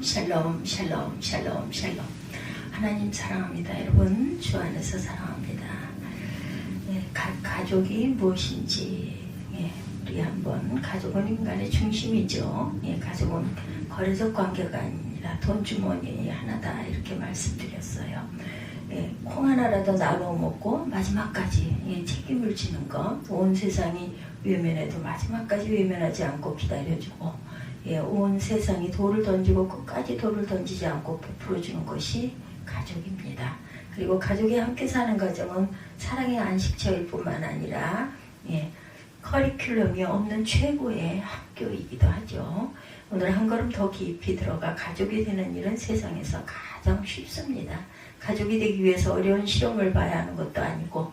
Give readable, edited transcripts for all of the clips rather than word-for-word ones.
샬롬 샬롬 샬롬 샬롬. 하나님 사랑합니다. 여러분 주 안에서 사랑합니다. 가족이 무엇인지 우리 한번, 가족은 인간의 중심이죠. 가족은 거래적 관계가 아니라 돈주머니 하나다, 이렇게 말씀드렸어요. 콩 하나라도 나눠 먹고 마지막까지 책임을 지는 것, 온 세상이 외면해도 마지막까지 외면하지 않고 기다려주고, 온 세상이 돌을 던지고 끝까지 돌을 던지지 않고 베풀어주는 것이 가족입니다. 그리고 가족이 함께 사는 과정은 사랑의 안식처일 뿐만 아니라 커리큘럼이 없는 최고의 학교이기도 하죠. 오늘 한 걸음 더 깊이 들어가 가족이 되는 일은 세상에서 가장 쉽습니다. 가족이 되기 위해서 어려운 시험을 봐야 하는 것도 아니고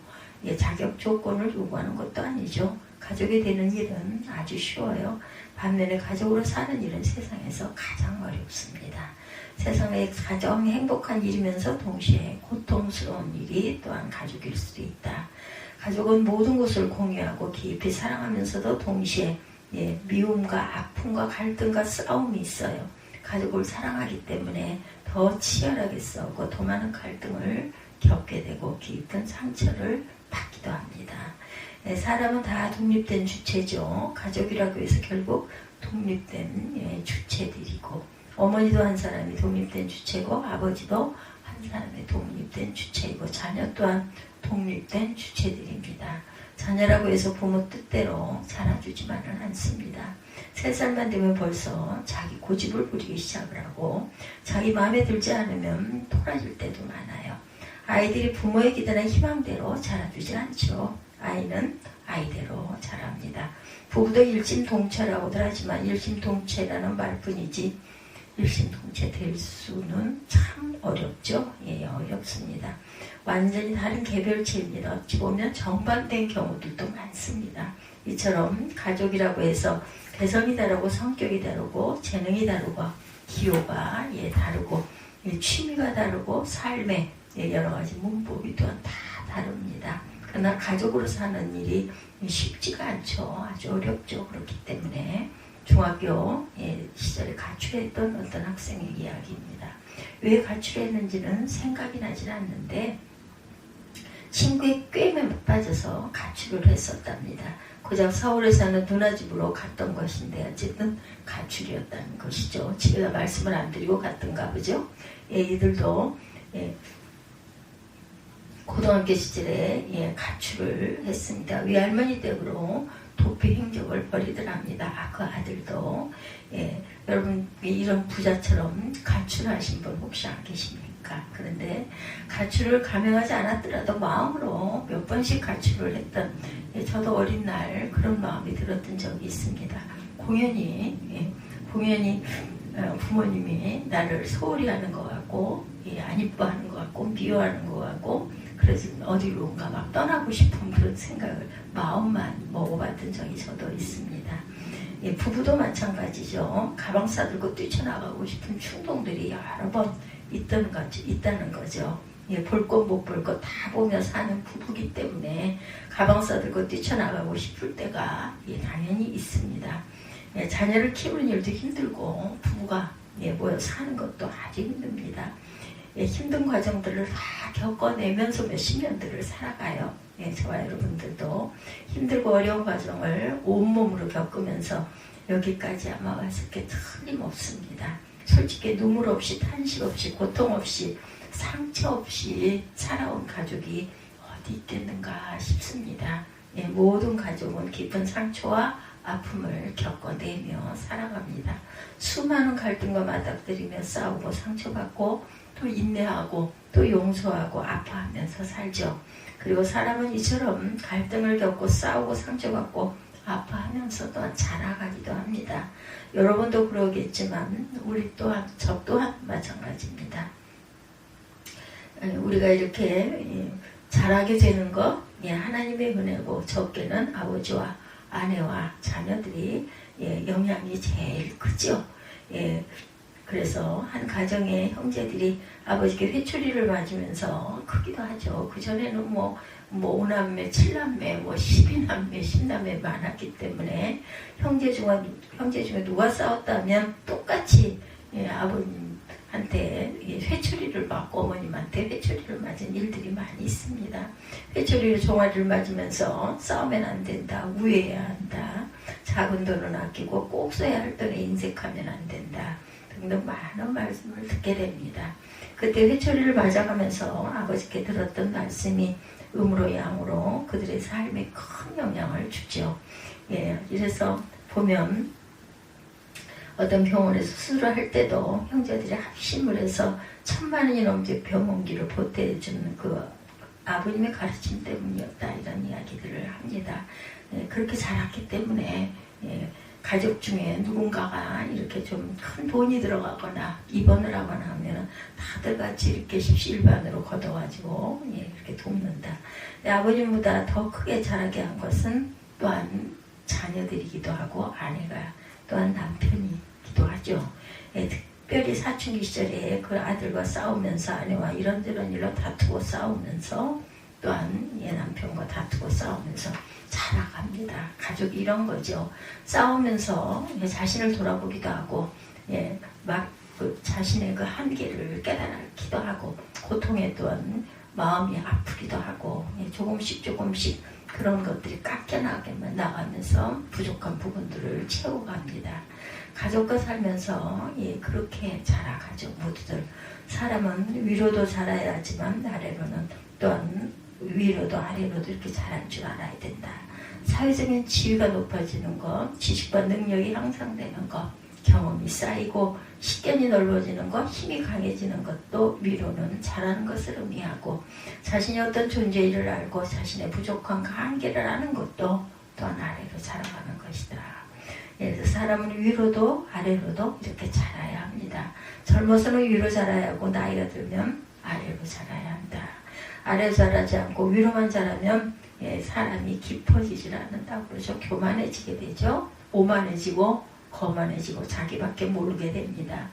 자격 조건을 요구하는 것도 아니죠. 가족이 되는 일은 아주 쉬워요. 반면에 가족으로 사는 일은 세상에서 가장 어렵습니다. 세상에 가장 행복한 일이면서 동시에 고통스러운 일이 또한 가족일 수도 있다. 가족은 모든 것을 공유하고 깊이 사랑하면서도 동시에 미움과 아픔과 갈등과 싸움이 있어요. 가족을 사랑하기 때문에 더 치열하게 싸우고 더 많은 갈등을 겪게 되고 깊은 상처를 받기도 합니다. 사람은 다 독립된 주체죠. 가족이라고 해서 결국 독립된 주체들이고, 어머니도 한 사람이 독립된 주체고, 아버지도 한 사람의 독립된 주체이고, 자녀 또한 독립된 주체들입니다. 자녀라고 해서 부모 뜻대로 자라주지만은 않습니다. 3살만 되면 벌써 자기 고집을 부리기 시작을 하고, 자기 마음에 들지 않으면 토라질 때도 많아요. 아이들이 부모의 기대나 희망대로 자라주지 않죠. 아이는 아이대로 자랍니다. 부부도 일심동체라고들 하지만 일심동체라는 말뿐이지 일심동체 될 수는 참 어렵죠. 어렵습니다. 완전히 다른 개별체입니다. 어찌 보면 정반대인 경우들도 많습니다. 이처럼 가족이라고 해서 개성이 다르고 성격이 다르고 재능이 다르고 기호가 다르고 취미가 다르고 삶의 여러 가지 문법이 또한 다 다릅니다. 그러나 가족으로 사는 일이 쉽지가 않죠. 아주 어렵죠. 그렇기 때문에 중학교 시절에 가출했던 어떤 학생의 이야기입니다. 왜 가출했는지는 생각이 나질 않는데 친구의 꾀에 빠져서 가출을 했었답니다. 고작 서울에 사는 누나 집으로 갔던 것인데 어쨌든 가출이었다는 것이죠. 집에다 말씀을 안 드리고 갔던가 보죠. 이들도 고등학교 시절에 가출을 했습니다. 외할머니 댁으로 도피 행적을 벌이더랍니다. 그 아들도. 여러분 이런 부자처럼 가출하신 분 혹시 안 계십니까? 그런데 가출을 감행하지 않았더라도 마음으로 몇 번씩 가출을 했던, 저도 어린 날 그런 마음이 들었던 적이 있습니다. 공연히 부모님이 나를 소홀히 하는 것 같고, 안 이뻐하는 것 같고, 미워하는 것 같고, 그래서 어디론가 막 떠나고 싶은 그런 생각을 마음만 먹어봤던 적이 저도 있습니다. 부부도 마찬가지죠. 가방 싸들고 뛰쳐나가고 싶은 충동들이 여러 번 있다는 거죠. 볼 것 못 볼 것 다 보며 사는 부부기 때문에 가방 싸들고 뛰쳐나가고 싶을 때가 당연히 있습니다. 자녀를 키우는 일도 힘들고 부부가 모여 사는 것도 아주 힘듭니다. 힘든 과정들을 다 겪어내면서 몇십 년들을 살아가요. 저와 여러분들도 힘들고 어려운 과정을 온몸으로 겪으면서 여기까지 아마 왔을 게 틀림없습니다. 솔직히 눈물 없이 탄식 없이 고통 없이 상처 없이 살아온 가족이 어디 있겠는가 싶습니다. 모든 가족은 깊은 상처와 아픔을 겪어내며 살아갑니다. 수많은 갈등과 맞닥뜨리며 싸우고 상처받고 또 인내하고 또 용서하고 아파하면서 살죠. 그리고 사람은 이처럼 갈등을 겪고 싸우고 상처받고 아파하면서 또한 자라가기도 합니다. 여러분도 그러겠지만 우리 또한 저 또한 마찬가지입니다. 우리가 이렇게 자라게 되는 것 하나님의 은혜고, 적게는 아버지와 아내와 자녀들이 영향이 제일 크죠. 그래서 한 가정의 형제들이 아버지께 회초리를 맞으면서 크기도 하죠. 그전에는 뭐 5남매, 7남매, 12남매, 10남매 많았기 때문에 형제 중에 누가 싸웠다면 똑같이 아버님 회초리를 맞고 어머님한테 회초리를 맞은 일들이 많이 있습니다. 회초리로 종아리를 맞으면서 싸우면 안 된다, 우애해야 한다, 작은 돈은 아끼고 꼭 써야 할 돈에 인색하면 안 된다 등등 많은 말씀을 듣게 됩니다. 그때 회초리를 맞아가면서 아버지께 들었던 말씀이 음으로 양으로 그들의 삶에 큰 영향을 주죠. 예, 이래서 보면 어떤 병원에서 수술을 할 때도 형제들이 합심을 해서 1,000만 원이 넘게 병원비를 보태준 그 아버님의 가르침 때문이었다, 이런 이야기들을 합니다. 예, 그렇게 자랐기 때문에 예, 가족 중에 누군가가 이렇게 좀 큰 돈이 들어가거나 입원을 하거나 하면 다들 같이 이렇게 십시일반으로 걷어가지고 예, 이렇게 돕는다. 아버님보다 더 크게 자라게 한 것은 또한 자녀들이기도 하고 아내가 또한 남편이기도 하죠. 예, 특별히 사춘기 시절에 그 아들과 싸우면서 아내와 이런저런 일로 다투고 싸우면서 또한 예, 남편과 다투고 싸우면서 자라갑니다. 가족이 이런 거죠. 싸우면서 예, 자신을 돌아보기도 하고 예, 막 그 자신의 그 한계를 깨달기도 하고 고통에 또한 마음이 아프기도 하고 예, 조금씩 그런 것들이 깎여나가면서 부족한 부분들을 채워갑니다. 가족과 살면서 예, 그렇게 자라가죠. 모두들 사람은 위로도 자라야 하지만 아래로는 또한 위로도 아래로도 이렇게 자랄 줄 알아야 된다. 사회적인 지위가 높아지는 것, 지식과 능력이 향상되는 것, 경험이 쌓이고 식견이 넓어지는 것, 힘이 강해지는 것도 위로는 잘하는 것을 의미하고 자신이 어떤 존재를 알고 자신의 부족함과 한계를 아는 것도 또한 아래로 자라가는 것이다. 그래서 사람은 위로도 아래로도 이렇게 자라야 합니다. 젊어서는 위로 자라야 하고 나이가 들면 아래로 자라야 한다. 아래로 자라지 않고 위로만 자라면 예, 사람이 깊어지질 않는다고 그러죠. 교만해지게 되죠. 오만해지고 거만해지고 자기밖에 모르게 됩니다.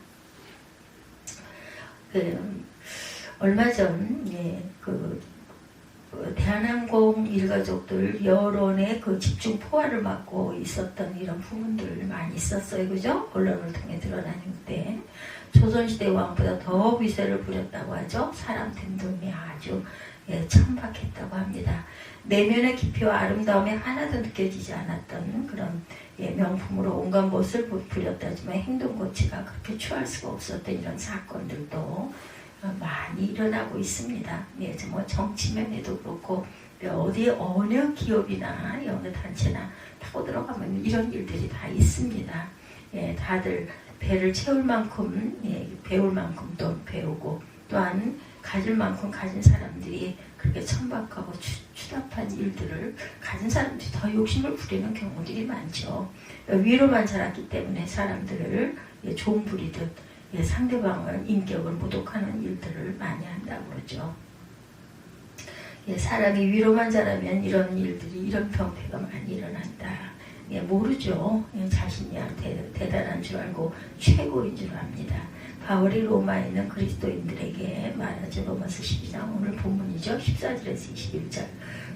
얼마 전 예, 대한항공 일가족들 여론의 그 집중 포화를 맞고 있었던 이런 부분들 많이 있었어요. 그죠? 언론을 통해 드러나는데 조선시대 왕보다 더 위세를 부렸다고 하죠. 사람 됨됨이 아주 예, 천박했다고 합니다. 내면의 깊이와 아름다움이 하나도 느껴지지 않았던 그런 예, 명품으로 온갖 멋을 부렸다지만 행동 고치가 그렇게 취할 수가 없었던 이런 사건들도 많이 일어나고 있습니다. 예, 뭐 정치면에도 그렇고 어디 어느 기업이나 어느 단체나 타고 들어가면 이런 일들이 다 있습니다. 예, 다들 배를 채울 만큼 예, 배울 만큼 또 배우고 또한 가질 만큼 가진 사람들이 그렇게 천박하고 추잡한 일들을 가진 사람들이 더 욕심을 부리는 경우들이 많죠. 위로만 자랐기 때문에 사람들을 예, 종부리듯 예, 상대방을 인격을 모독하는 일들을 많이 한다고 그러죠. 예, 사람이 위로만 자라면 이런 일들이 이런 병폐가 많이 일어난다. 예, 모르죠. 예, 자신이 대단한 줄 알고 최고인 줄 압니다. 바울이 로마에 있는 그리스도인들에게 말하죠. 로마서 12장 오늘 본문이죠. 14절에서 21절.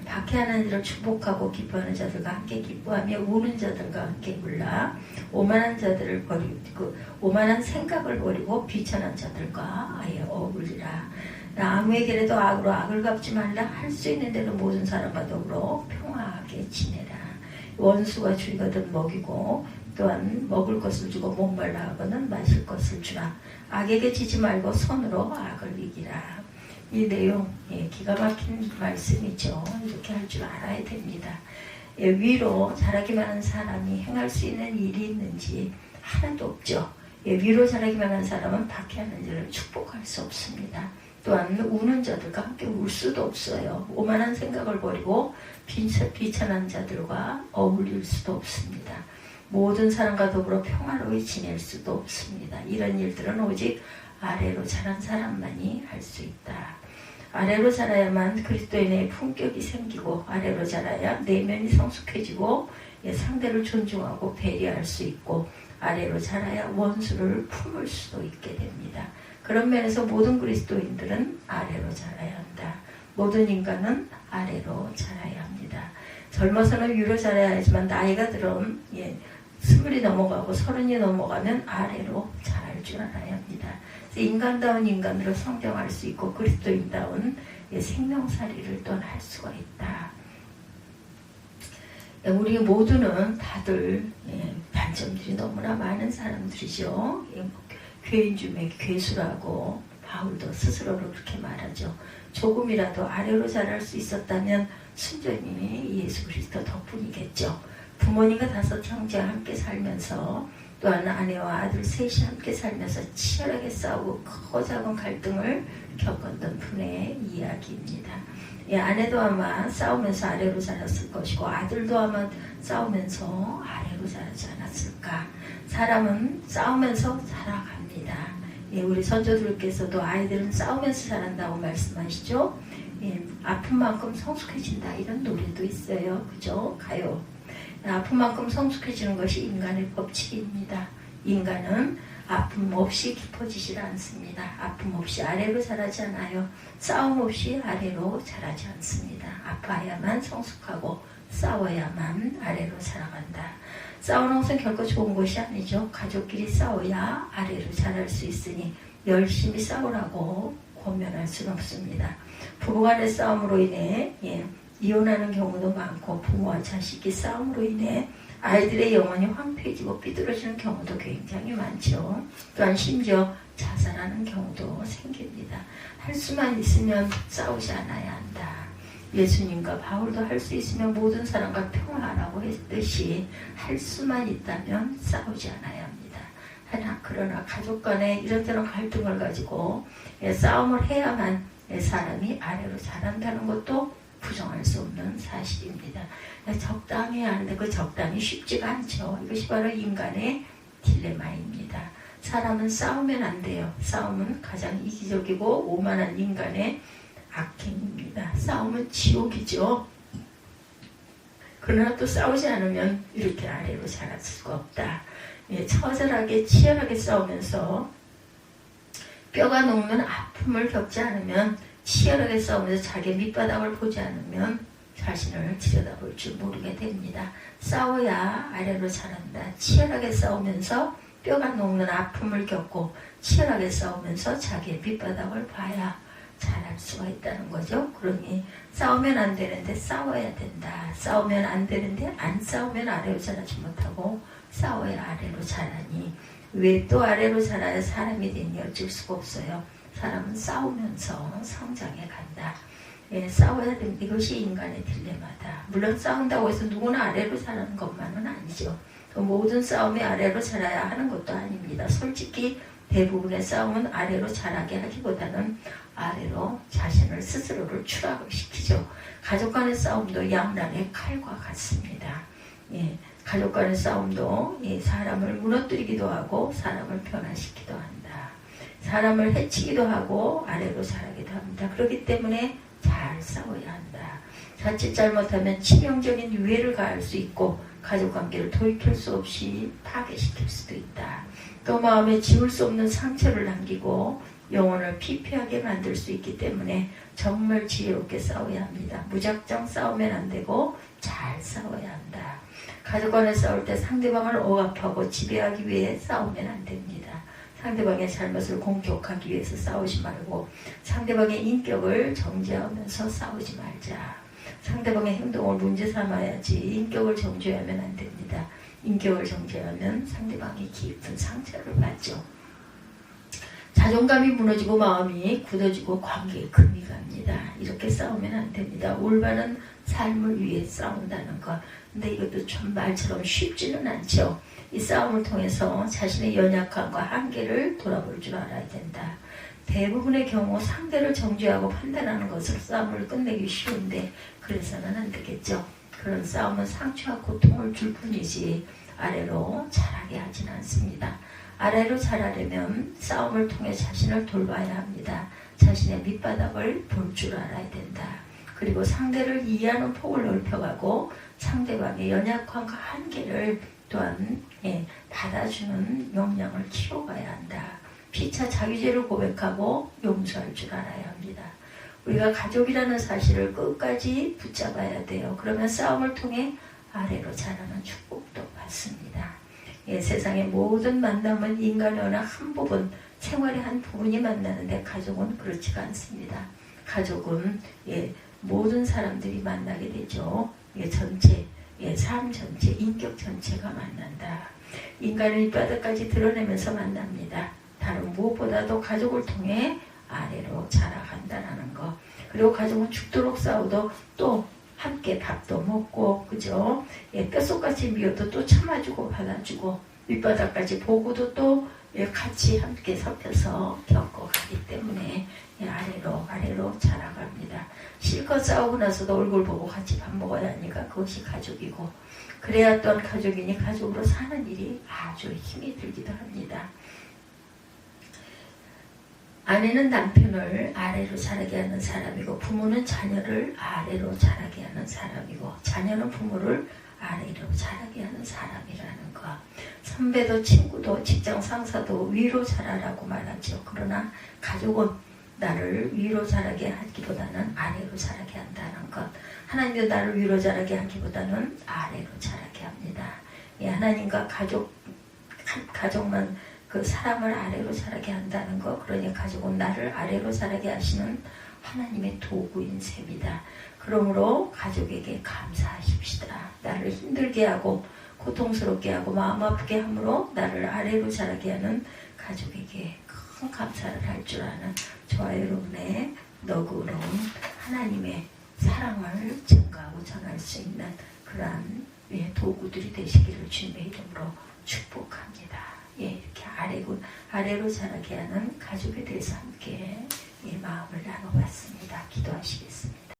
박해하는 이를 축복하고 기뻐하는 자들과 함께 기뻐하며 우는 자들과 함께 울라. 오만한 자들을 버리고 오만한 생각을 버리고 비천한 자들과 아예 어울리라. 아무에게라도 악으로 악을 갚지 말라. 할 수 있는 대로 모든 사람과 더불어 평화하게 지내라. 원수가 줄이거든 먹이고 또한 먹을 것을 주고 목말라 하거든 마실 것을 주라. 악에게 지지 말고 손으로 악을 이기라. 이 내용 예, 기가 막힌 말씀이죠. 이렇게 할 줄 알아야 됩니다. 예, 위로 자라기만 한 사람이 행할 수 있는 일이 있는지 하나도 없죠. 예, 위로 자라기만 한 사람은 박해하는 자를 축복할 수 없습니다. 또한 우는 자들과 함께 울 수도 없어요. 오만한 생각을 버리고 비천한 자들과 어울릴 수도 없습니다. 모든 사람과 더불어 평화로이 지낼 수도 없습니다. 이런 일들은 오직 아래로 자란 사람만이 할 수 있다. 아래로 자라야만 그리스도인의 품격이 생기고 아래로 자라야 내면이 성숙해지고 상대를 존중하고 배려할 수 있고 아래로 자라야 원수를 품을 수도 있게 됩니다. 그런 면에서 모든 그리스도인들은 아래로 자라야 한다. 모든 인간은 아래로 자라야 합니다. 젊어서는 위로 자라야 하지만 나이가 들면 20이 넘어가고 30이 넘어가면 아래로 자랄 줄 알아야 합니다. 인간다운 인간으로 성장할 수 있고 그리스도인다운 생명살이를 또한 할 수가 있다. 우리 모두는 다들 단점들이 너무나 많은 사람들이죠. 괴인 중에 괴수라고 바울도 스스로로 그렇게 말하죠. 조금이라도 아래로 자랄 수 있었다면 순전히 예수 그리스도 덕분이겠죠. 부모님과 5 형제와 함께 살면서 또한 아내와 아들 셋이 함께 살면서 치열하게 싸우고 크고 작은 갈등을 겪었던 분의 이야기입니다. 아내도 아마 싸우면서 아래로 자랐을 것이고 아들도 아마 싸우면서 아래로 자라지 않았을까. 사람은 싸우면서 자라갑니다. 우리 선조들께서도 아이들은 싸우면서 자란다고 말씀하시죠. 아픈 만큼 성숙해진다 이런 노래도 있어요. 그죠? 가요. 아픈 만큼 성숙해지는 것이 인간의 법칙입니다. 인간은 아픔 없이 깊어지질 않습니다. 아픔 없이 아래로 자라지 않아요. 싸움 없이 아래로 자라지 않습니다. 아파야만 성숙하고 싸워야만 아래로 자라간다. 싸우는 것은 결코 좋은 것이 아니죠. 가족끼리 싸워야 아래로 자랄 수 있으니 열심히 싸우라고 권면할 수는 없습니다. 부부간의 싸움으로 인해 이혼하는 경우도 많고 부모와 자식이 싸움으로 인해 아이들의 영혼이 황폐해지고 삐뚤어지는 경우도 굉장히 많죠. 또한 심지어 자살하는 경우도 생깁니다. 할 수만 있으면 싸우지 않아야 한다. 예수님과 바울도 할 수 있으면 모든 사람과 평화하라고 했듯이 할 수만 있다면 싸우지 않아야 합니다. 그러나 가족 간에 이런저런 갈등을 가지고 싸움을 해야만 사람이 아래로 자란다는 것도 부정할 수 없는 사실입니다. 적당히 하는데 그 적당히 쉽지가 않죠. 이것이 바로 인간의 딜레마입니다. 사람은 싸우면 안 돼요. 싸움은 가장 이기적이고 오만한 인간의 악행입니다. 싸움은 지옥이죠. 그러나 또 싸우지 않으면 이렇게 아래로 자랄 수가 없다. 처절하게 치열하게 싸우면서 뼈가 녹는 아픔을 겪지 않으면 치열하게 싸우면서 자기의 밑바닥을 보지 않으면 자신을 들여다볼 줄 모르게 됩니다. 싸워야 아래로 자란다. 치열하게 싸우면서 뼈가 녹는 아픔을 겪고 치열하게 싸우면서 자기의 밑바닥을 봐야 자랄 수가 있다는 거죠. 그러니 싸우면 안 되는데 싸워야 된다. 싸우면 안 되는데 안 싸우면 아래로 자라지 못하고 싸워야 아래로 자라니 왜 또 아래로 자라야 사람이 되니 어쩔 수가 없어요. 사람은 싸우면서 성장해 간다. 싸워야 됩니다. 이것이 인간의 딜레마다. 물론 싸운다고 해서 누구나 아래로 자라는 것만은 아니죠. 모든 싸움이 아래로 자라야 하는 것도 아닙니다. 솔직히 대부분의 싸움은 아래로 자라게 하기보다는 아래로 자신을 스스로를 추락을 시키죠. 가족 간의 싸움도 양날의 칼과 같습니다. 가족 간의 싸움도 사람을 무너뜨리기도 하고 사람을 변화시키기도 한다. 사람을 해치기도 하고 아래로 자라기도 합니다. 그렇기 때문에 잘 싸워야 한다. 자칫 잘못하면 치명적인 유해를 가할 수 있고 가족관계를 돌이킬 수 없이 파괴시킬 수도 있다. 또 마음에 지울 수 없는 상처를 남기고 영혼을 피폐하게 만들 수 있기 때문에 정말 지혜롭게 싸워야 합니다. 무작정 싸우면 안 되고 잘 싸워야 한다. 가족 간에 싸울 때 상대방을 억압하고 지배하기 위해 싸우면 안 됩니다. 상대방의 잘못을 공격하기 위해서 싸우지 말고 상대방의 인격을 정죄하면서 싸우지 말자. 상대방의 행동을 문제 삼아야지 인격을 정죄하면 안 됩니다. 인격을 정죄하면 상대방이 깊은 상처를 받죠. 자존감이 무너지고 마음이 굳어지고 관계에 금이 갑니다. 이렇게 싸우면 안 됩니다. 올바른 삶을 위해 싸운다는 것. 근데 이것도 좀 말처럼 쉽지는 않죠. 이 싸움을 통해서 자신의 연약함과 한계를 돌아볼 줄 알아야 된다. 대부분의 경우 상대를 정죄하고 판단하는 것으로 싸움을 끝내기 쉬운데 그래서는 안 되겠죠. 그런 싸움은 상처와 고통을 줄 뿐이지 아래로 자라게 하진 않습니다. 아래로 자라려면 싸움을 통해 자신을 돌봐야 합니다. 자신의 밑바닥을 볼 줄 알아야 된다. 그리고 상대를 이해하는 폭을 넓혀가고 상대방의 연약함과 한계를 또한 받아주는 역량을 키워가야 한다. 피차 자기죄를 고백하고 용서할 줄 알아야 합니다. 우리가 가족이라는 사실을 끝까지 붙잡아야 돼요. 그러면 싸움을 통해 아래로 자라는 축복도 받습니다. 예, 세상의 모든 만남은 인간의 어느 한 부분, 생활의 한 부분이 만나는데 가족은 그렇지가 않습니다. 가족은 예, 모든 사람들이 만나게 되죠. 예, 전체, 예, 삶 전체, 인격 전체가 만난다. 인간을 밑바닥까지 드러내면서 만납니다. 다른 무엇보다도 가족을 통해 아래로 자라간다는 거. 그리고 가족은 죽도록 싸워도 또 함께 밥도 먹고, 그죠? 예, 뼛속같이 미워도 또 참아주고 받아주고, 밑바닥까지 보고도 또 예, 같이 함께 섞여서 겪어가기 때문에 예, 아래로 자라갑니다. 실컷 싸우고 나서도 얼굴 보고 같이 밥 먹어야 하니까 그것이 가족이고, 그래야 또한 가족이니 가족으로 사는 일이 아주 힘이 들기도 합니다. 아내는 남편을 아래로 자라게 하는 사람이고, 부모는 자녀를 아래로 자라게 하는 사람이고, 자녀는 부모를 아래로 자라게 하는 사람이라는 것. 선배도 친구도 직장 상사도 위로 자라라고 말하죠. 그러나 가족은 나를 위로 자라게 하기보다는 아래로 자라게 한다는 것. 하나님도 나를 위로 자라게 하기보다는 아래로 자라게 합니다. 예, 하나님과 가족만 그 사람을 아래로 자라게 한다는 것. 그러니 가족은 나를 아래로 자라게 하시는 하나님의 도구인 셈이다. 그러므로 가족에게 감사하십시다. 나를 힘들게 하고 고통스럽게 하고 마음 아프게 함으로 나를 아래로 자라게 하는 가족에게 큰 감사를 할 줄 아는 저와 여러분의 너그러운 하나님의 사랑을 증가하고 전할 수 있는 그러한 도구들이 되시기를 주님의 이름으로 축복합니다. 예, 이렇게 아래로 자라게 하는 가족에 대해서 함께 마음을 나눠봤습니다. 기도하시겠습니다.